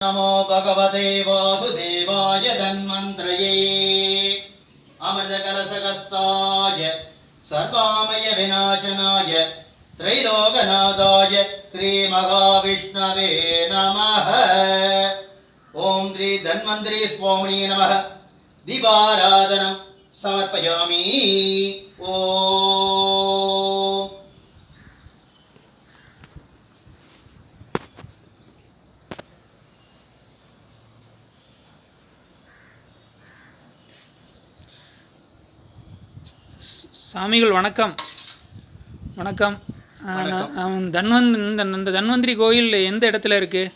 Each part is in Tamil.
नमो भगवते वासुदेवाय धन्वन्त्रये अमृतकलशकस्ताय सर्वामय विनाशनाय त्रैलोकनाथाय श्रीमहाविष्णवे नमः। ओम श्री धन्वन्तरी स्वामिने नमः। दीपाराधनं समर्पयामि। ओम சாமிகள் வணக்கம். வணக்கம். இந்த தன்வந்திரி கோயில் எந்த இடத்துல இருக்குது?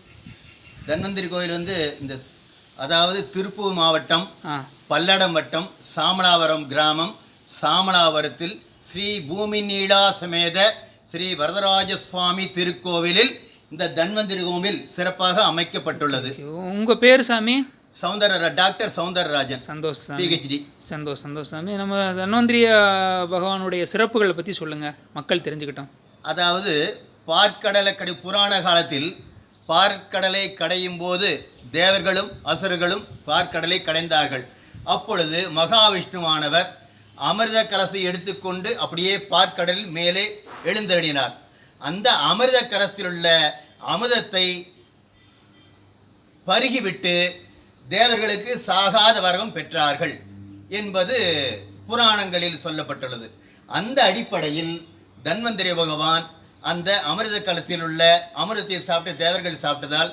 தன்வந்திரி கோயில் வந்து அதாவது திருப்பூர் மாவட்டம் பல்லடம் வட்டம் சாமலாவரம் கிராமம். சாமலாவரத்தில் ஸ்ரீ பூமி நீலா சமேத ஸ்ரீ வரதராஜ சுவாமி திருக்கோவிலில் இந்த தன்வந்திரி கோவில் சிறப்பாக அமைக்கப்பட்டுள்ளது. உங்கள் பேர் சாமி? டாக்டர் சௌந்தரராஜன். சந்தோஷம். பிஹெச்டி. சந்தோஷம் சாமி. நம்ம தன்வந்திரி பகவானுடைய சிறப்புகளை பற்றி சொல்லுங்கள், மக்கள் தெரிஞ்சுக்கிட்டோம். அதாவது பார்க்கடலை புராண காலத்தில் பார்க்கடலை கடையும் போது தேவர்களும் அசுரர்களும் பார்க்கடலை கடைந்தார்கள். அப்பொழுது மகாவிஷ்ணுவானவர் அமிர்த கலசை எடுத்துக்கொண்டு அப்படியே பார்க்கடலில் மேலே எழுந்தருளினார். அந்த அமிர்த கலசத்தில் உள்ள அமிர்தத்தை பருகிவிட்டு தேவர்களுக்கு சாகாத வரகம் பெற்றார்கள் என்பது புராணங்களில் சொல்லப்பட்டுள்ளது. அந்த அடிப்படையில் தன்வந்திரி பகவான் அந்த அமிர்த கலத்தில் உள்ள அமிர்தத்தை சாப்பிட்டு தேவர்கள் சாப்பிட்டதால்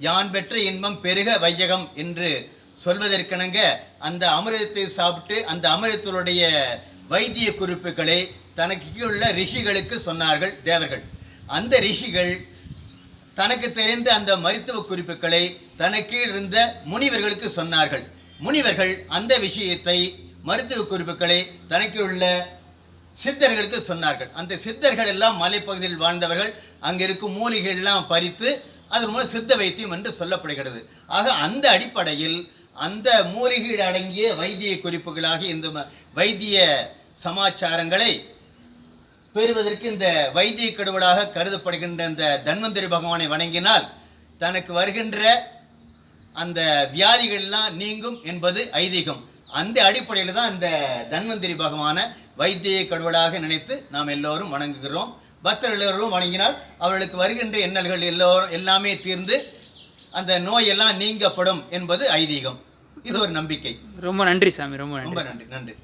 யான் பெற்ற இன்பம் பெருக வையகம் என்று சொல்வதற்கெனங்க அந்த அமிர்தத்தை சாப்பிட்டு அந்த அமிர்தத்தினுடைய வைத்திய குறிப்புகளை தனக்கு உள்ள ரிஷிகளுக்கு சொன்னார்கள் தேவர்கள். அந்த ரிஷிகள் தனக்கு தெரிந்த அந்த மருத்துவ குறிப்புகளை தனக்கு இருந்த முனிவர்களுக்கு சொன்னார்கள். முனிவர்கள் அந்த விஷயத்தை மருத்துவ குறிப்புகளை தனக்கு உள்ள சித்தர்களுக்கு சொன்னார்கள். அந்த சித்தர்கள் எல்லாம் மலைப்பகுதியில் வாழ்ந்தவர்கள். அங்கே இருக்கும் மூலிகைகள் எல்லாம் பறித்து அதன் மூலம் சித்த வைத்தியம் என்று சொல்லப்படுகிறது. ஆக அந்த அடிப்படையில் அந்த மூலிகைகள் அடங்கிய வைத்திய குறிப்புகளாக இந்த வைத்திய சமாச்சாரங்களை பெறுவதற்கு இந்த வைத்திய கடவுளாக கருதப்படுகின்ற இந்த தன்வந்திரி பகவானை வணங்கினால் தனக்கு வருகின்ற அந்த வியாதிகள்லாம் நீங்கும் என்பது ஐதீகம். அந்த அடிப்படையில் தான் இந்த தன்வந்திரி பகவானை வைத்திய கடவுளாக நினைத்து நாம் எல்லோரும் வணங்குகிறோம். பக்தர்கள் எல்லோரும் வணங்கினால் அவர்களுக்கு வருகின்ற எண்ணல்கள் எல்லாமே தீர்ந்து அந்த நோயெல்லாம் நீங்கப்படும் என்பது ஐதீகம். இது ஒரு நம்பிக்கை. ரொம்ப நன்றி சாமி. ரொம்ப நன்றி.